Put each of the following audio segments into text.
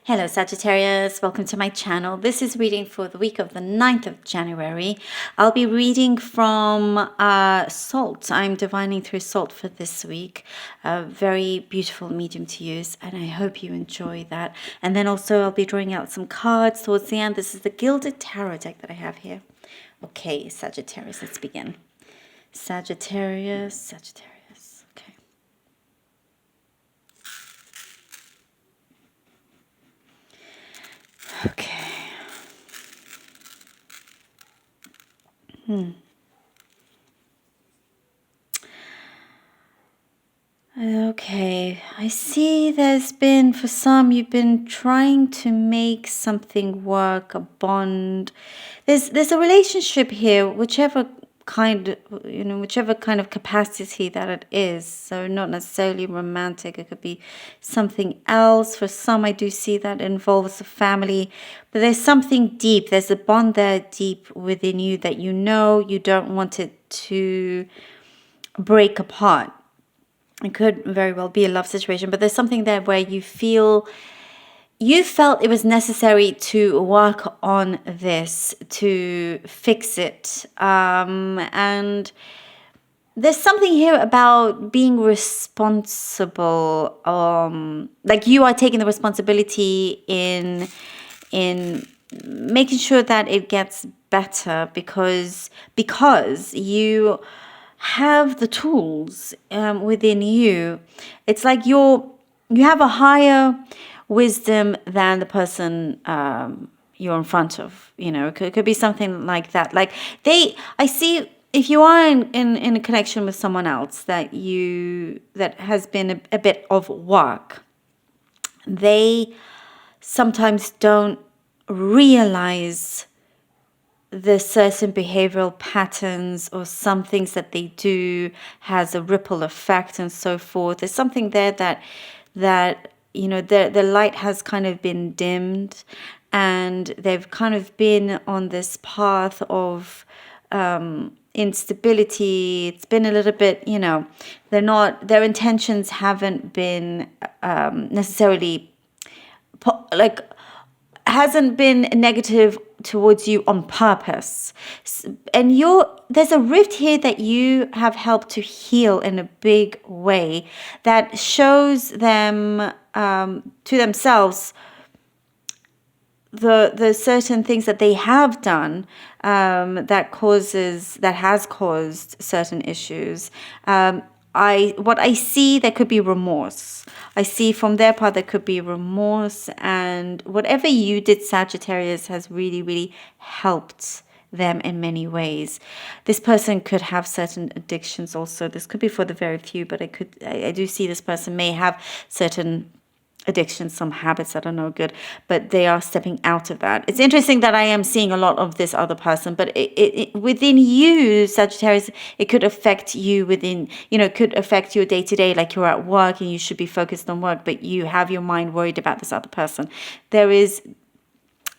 Hello Sagittarius, welcome to my channel. This is reading for the week of the 9th of January. I'll be reading from Salt. I'm divining through Salt for this week. A very beautiful medium to use, and I hope you enjoy that. And then also I'll be drawing out some cards towards the end. This is the Gilded Tarot deck that I have here. Okay, Sagittarius, let's begin. Sagittarius. Okay. Okay. Okay, I see there's been, for some, you've been trying to make something work, a bond. There's a relationship here, whichever kind of capacity that it is. So not necessarily romantic, it could be something else. For some, I do see that involves a family, but there's something deep. There's a bond there deep within you that you know you don't want it to break apart. It could very well be a love situation, but there's something there where you felt it was necessary to work on this, to fix it. And there's something here about being responsible, like you are taking the responsibility in making sure that it gets better because you have the tools within you. It's like you have a higher wisdom than the person you're in front of. You know, it could be something like that. Like I see if you are in a connection with someone else that has been a bit of work, they sometimes don't realize the certain behavioral patterns or some things that they do has a ripple effect and so forth. There's something there that you know the light has kind of been dimmed, and they've kind of been on this path of instability. It's been a little bit, you know, their intentions haven't been necessarily hasn't been negative towards you on purpose. And there's a rift here that you have helped to heal in a big way that shows them to themselves the certain things that they have done that has caused certain issues. What I see, there could be remorse. I see from their part there could be remorse, and whatever you did, Sagittarius, has really, really helped them in many ways. This person could have certain addictions also. This could be for the very few, but I do see this person may have certain addictions, some habits that are no good, but they are stepping out of that. It's interesting that I am seeing a lot of this other person, but it within you, Sagittarius, it could affect you within, you know, it could affect your day-to-day, like you're at work and you should be focused on work, but you have your mind worried about this other person.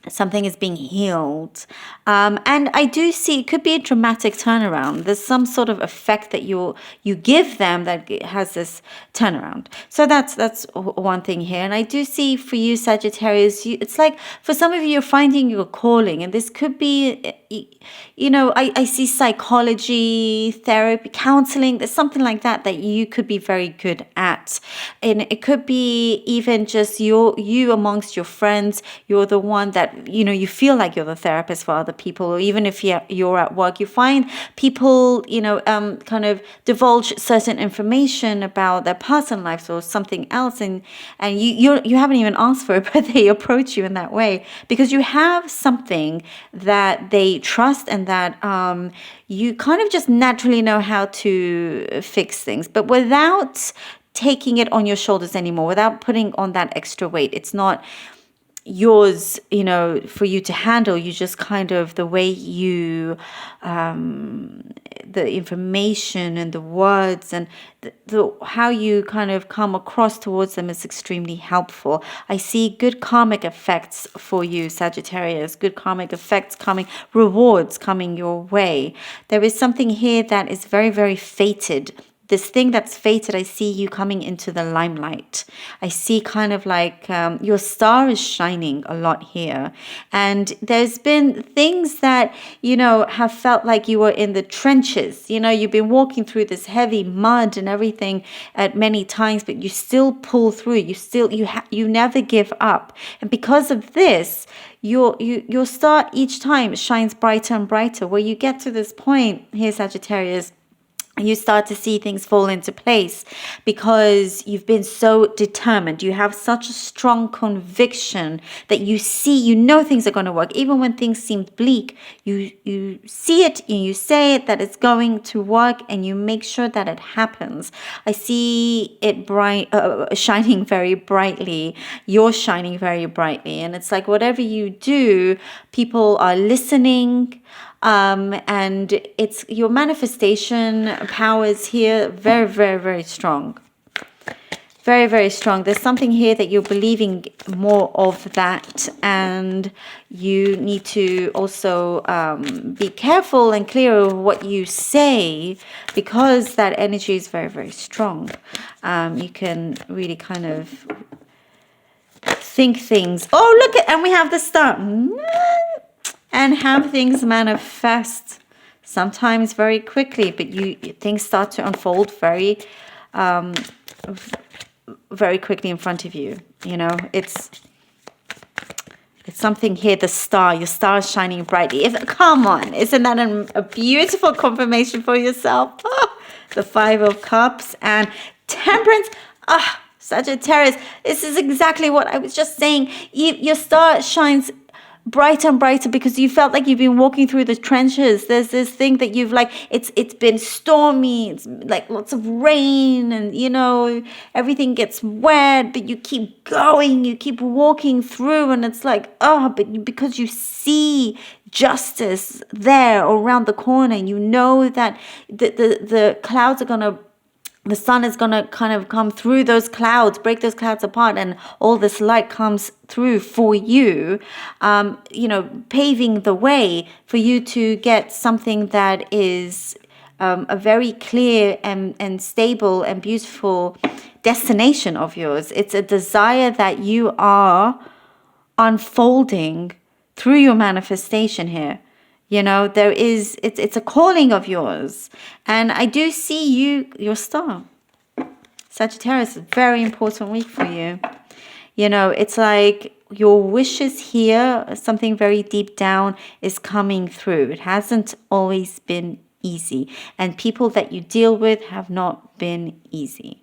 Something is being healed. And I do see it could be a dramatic turnaround. There's some sort of effect that you give them that has this turnaround. So that's one thing here. And I do see for you, Sagittarius, it's like for some of you, you're finding your calling. And this could be, you know, I see psychology, therapy, counseling. There's something like that you could be very good at. And it could be even just you amongst your friends. You're the one that, you know, you feel like you're the therapist for other people, or even if you're at work, you find people, you know, kind of divulge certain information about their personal lives or something else, and you haven't even asked for it, but they approach you in that way because you have something that they trust and that you kind of just naturally know how to fix things, but without taking it on your shoulders anymore, without putting on that extra weight. It's not yours, you know, for you to handle. You just kind of, the way you the information and the words and how you kind of come across towards them is extremely helpful. I see good karmic effects for you, Sagittarius, good karmic effects coming, rewards coming your way. There is something here that is very, very fated this thing that's fated, I see you coming into the limelight. I see kind of like your star is shining a lot here. And there's been things that, have felt like you were in the trenches. You've been walking through this heavy mud and everything at many times, but you still pull through. You never give up. And because of this, your star each time shines brighter and brighter, where you get to this point here, Sagittarius, you start to see things fall into place because you've been so determined. You have such a strong conviction that you know things are going to work. Even when things seem bleak, you see it and you say it that it's going to work, and you make sure that it happens. I see it shining very brightly. You're shining very brightly. And it's like whatever you do, people are listening. And it's your manifestation powers here very, very, very strong. Very, very strong. There's something here that you're believing more of that, and you need to also be careful and clear of what you say, because that energy is very, very strong. You can really kind of think things. Oh, look at, and we have the star. And have things manifest sometimes very quickly, but things start to unfold very, very quickly in front of you. It's something here. The star, your star is shining brightly. Come on, isn't that a beautiful confirmation for yourself? The 5 of Cups and Temperance. Sagittarius, this is exactly what I was just saying. Your star shines brighter and brighter because you felt like you've been walking through the trenches. There's this thing that you've it's been stormy, it's like lots of rain, and everything gets wet, but you keep going, you keep walking through, and it's like, because you see justice there around the corner, and you know that the clouds are the sun is going to kind of come through those clouds, break those clouds apart, and all this light comes through for you, paving the way for you to get something that is a very clear and stable and beautiful destination of yours. It's a desire that you are unfolding through your manifestation here. It's a calling of yours. And I do see your star. Sagittarius, is a very important week for you. It's like your wishes here, something very deep down is coming through. It hasn't always been easy. And people that you deal with have not been easy.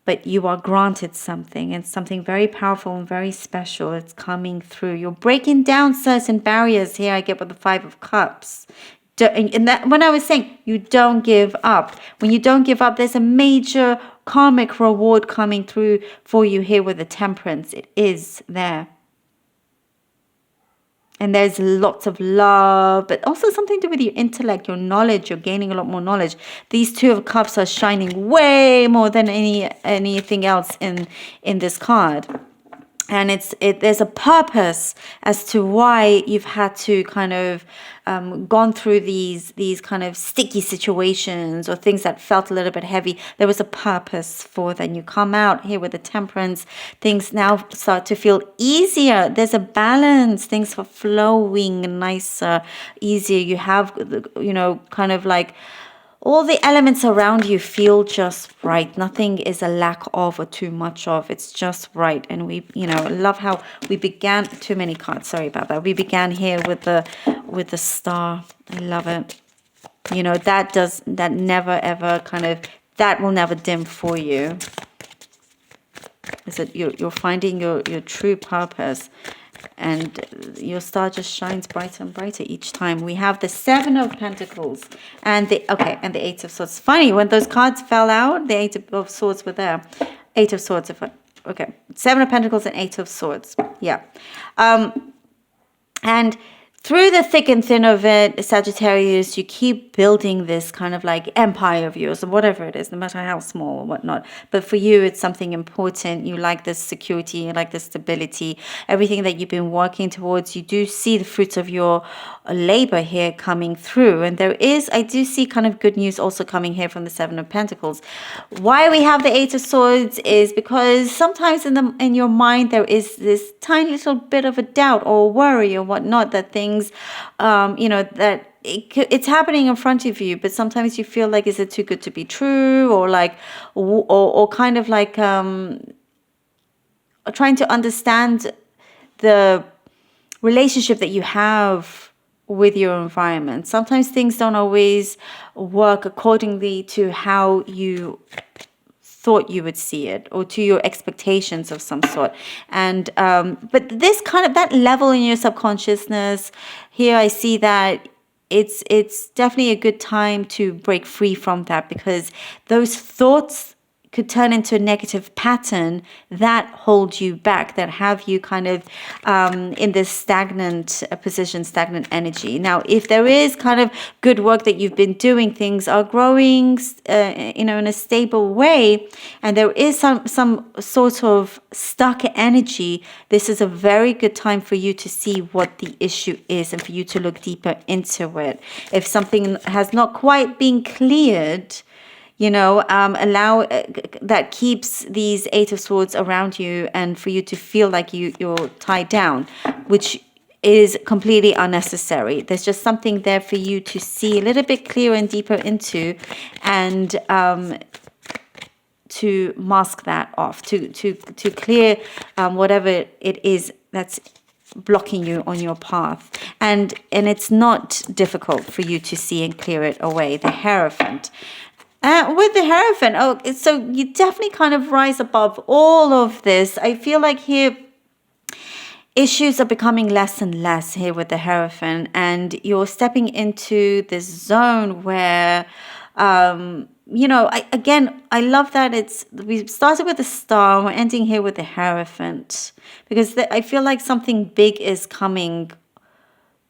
But you are granted something, and something very powerful and very special. It's coming through. You're breaking down certain barriers here. I get with the 5 of Cups. And that, when I was saying you don't give up, when you don't give up, there's a major karmic reward coming through for you here with the Temperance. It is there. And there's lots of love, but also something to do with your intellect, your knowledge. You're gaining a lot more knowledge. These 2 of Cups are shining way more than anything else in this card. And there's a purpose as to why you've had to kind of gone through these kind of sticky situations or things that felt a little bit heavy. There was a purpose for that. And you come out here with the Temperance. Things now start to feel easier. There's a balance. Things are flowing nicer, easier. You have, kind of like all the elements around you feel just right. Nothing is a lack of or too much of. It's just right. And we, love how we began. Too many cards. Sorry about that. We began here with the star. I love it. That never ever kind of, that will never dim for you. Is that you're finding your true purpose. And your star just shines brighter and brighter each time. We have the 7 of Pentacles and the 8 of Swords. Funny, when those cards fell out, the 8 of Swords were there. 8 of Swords. 7 of Pentacles and 8 of Swords. Yeah. And through the thick and thin of it, Sagittarius, you keep building this kind of like empire of yours or whatever it is, no matter how small or whatnot. But for you, it's something important. You like this security, you like this stability, everything that you've been working towards. You do see the fruits of your labor here coming through. And I do see kind of good news also coming here from the Seven of Pentacles. Why we have the Eight of Swords is because sometimes in your mind, there is this tiny little bit of a doubt or worry or whatnot that things that it's happening in front of you, but sometimes you feel like, is it too good to be true, or like, or kind of like trying to understand the relationship that you have with your environment. Sometimes things don't always work accordingly to how you thought you would see it, or to your expectations of some sort. And but this kind of, that level in your subconsciousness here, I see that it's definitely a good time to break free from that, because those thoughts could turn into a negative pattern that hold you back, that have you kind of in this stagnant position, stagnant energy. Now, if there is kind of good work that you've been doing, things are growing, in a stable way, and there is some sort of stuck energy, this is a very good time for you to see what the issue is and for you to look deeper into it. If something has not quite been cleared, allow that keeps these Eight of Swords around you, and for you to feel like you're tied down, which is completely unnecessary. There's just something there for you to see a little bit clearer and deeper into, and to mask that off, to clear whatever it is that's blocking you on your path. And it's not difficult for you to see and clear it away. The Hierophant. With the Hierophant, so you definitely kind of rise above all of this. I feel like here issues are becoming less and less here with the Hierophant, and you're stepping into this zone where, I love that we started with the Star, we're ending here with the Hierophant, because I feel like something big is coming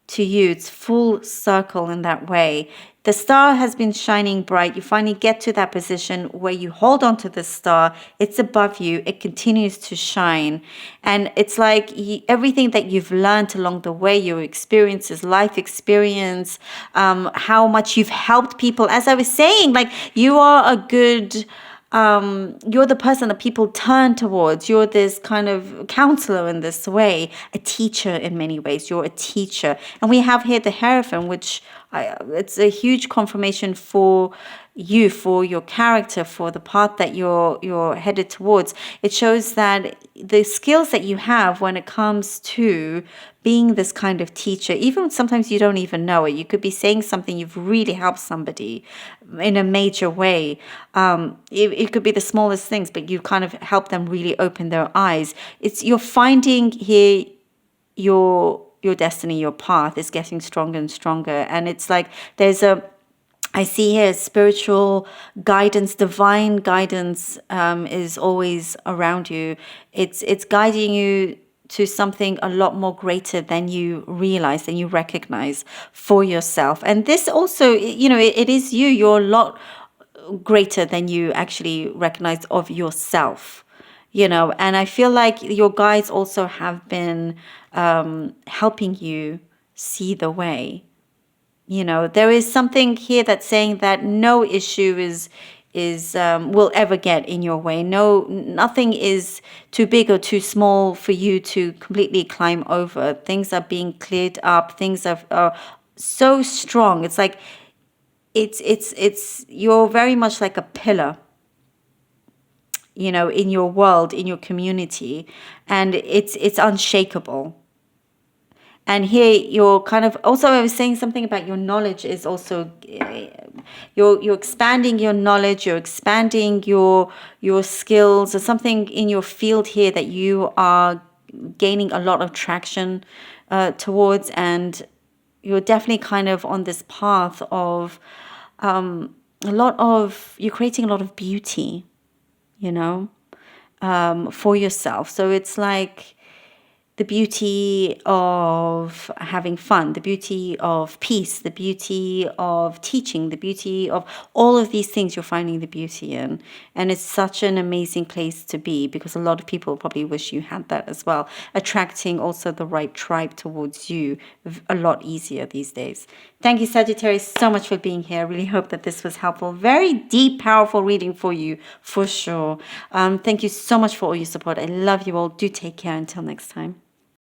to you. It's full circle in that way. The star has been shining bright. You finally get to that position where you hold on to the star. It's above you. It continues to shine. And it's like everything that you've learned along the way, your experiences, life experience, how much you've helped people. As I was saying, like, you are a good... you're the person that people turn towards. You're this kind of counselor in this way, a teacher in many ways. You're a teacher. And we have here the Hierophant, which it's a huge confirmation for you, for your character, for the path that you're headed towards. It shows that the skills that you have when it comes to being this kind of teacher, even sometimes you don't even know it. You could be saying something, you've really helped somebody in a major way. It could be the smallest things, but you kind of help them really open their eyes. You're finding here your destiny, your path is getting stronger and stronger. And it's like I see here spiritual guidance, divine guidance is always around you. It's guiding you to something a lot more greater than you realize, than you recognize for yourself. And this also, it is you. You're a lot greater than you actually recognize of yourself, And I feel like your guides also have been helping you see the way. There is something here that's saying that no issue will ever get in your way. Nothing is too big or too small for you to completely climb over. Things are being cleared up. Things are so strong. It's like you're very much like a pillar, in your world, in your community, and it's unshakable. And here you're kind of also, I was saying something about your knowledge is also, you're expanding your knowledge, you're expanding your skills, or something in your field here that you are gaining a lot of traction towards. And you're definitely kind of on this path of you're creating a lot of beauty, for yourself. So it's like, the beauty of having fun, the beauty of peace, the beauty of teaching, the beauty of all of these things you're finding the beauty in. And it's such an amazing place to be, because a lot of people probably wish you had that as well. Attracting also the right tribe towards you a lot easier these days. Thank you, Sagittarius, so much for being here. I really hope that this was helpful. Very deep, powerful reading for you, for sure. Thank you so much for all your support. I love you all. Do take care. Until next time.